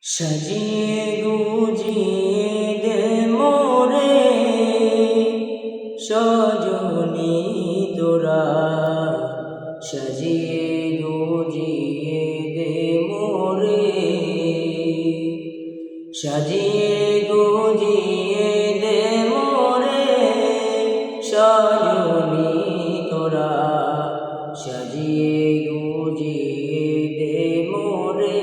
সাজিয়ে গুজিয়ে দে মোরে সজনী তোরা, সাজিয়ে গুজিয়ে দে মোরে, সাজিয়ে গুজিয়ে দে মোরে সজনী তোরা, সাজিয়ে গুজিয়ে দে মোরে।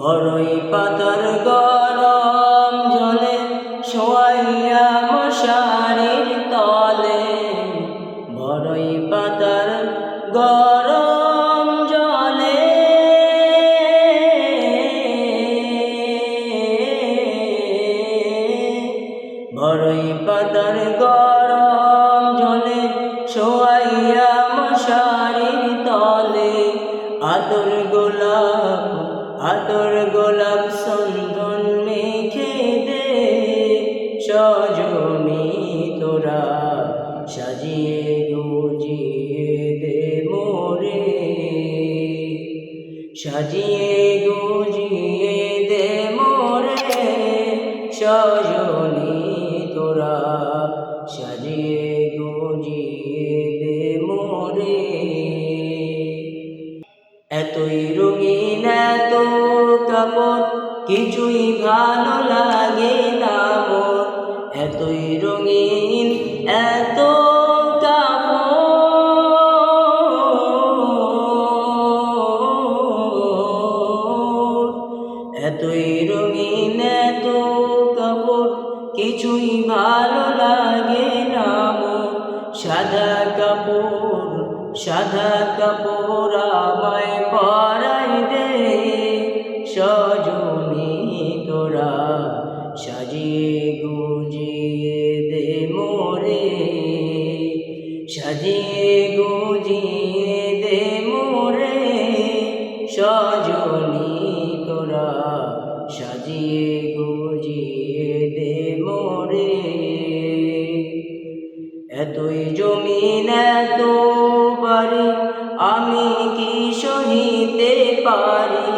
বড়ই পাতার গরম জলে শোয়াইয়া মশারির তলে, বড়ই পাতার গরম জলে বড়ই পাতার গরম জলে শোয়াইয়া মশারির তলে, আতর গোলাপ চন্দন মেখে দে সজনী তোরা, সাজিয়ে গুজিয়ে দে মোরে, সাজিয়ে গুজিয়ে দে মোরে সজনী তোরা, সাজিয়ে গুজিয়ে দে মোরে। এতই রঙিন এত কাপড় কিছুই ভালো লাগে না মোর, এতই রঙিন এত কাপড়, এতই রঙিন এত কাপড় কিছুই ভালো লাগে না মোর। সাদা কাপড় আমায় পরাই দে সজনী তোরা, সাজিয়ে গুজিয়ে দে মোরে, সাজিয়ে গুজিয়ে দে মোরে সজনী তোরা, সাজিয়ে গুজিয়ে দে মোরে। এতই জমিন এত বাড়ি আমি কি সহিতে পারি,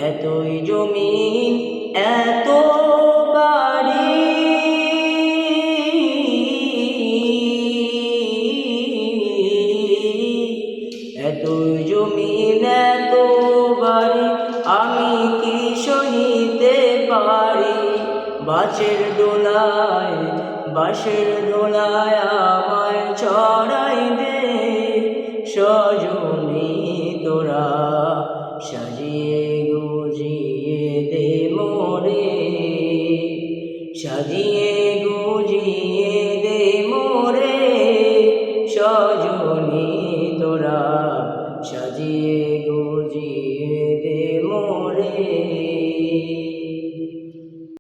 এতই জমিন এত বাড়ি, এতই জমিন এত বাড়ি আমি কি সহিতে পারি। বাঁশের দোলায় আমায় চড়াই দে সজনী তোরা, সাজিয়ে গুজিয়ে দে মোরে, সাজিয়ে গুজিয়ে দে মোরে সজনী তোরা, সাজিয়ে গুজিয়ে দে মোরে।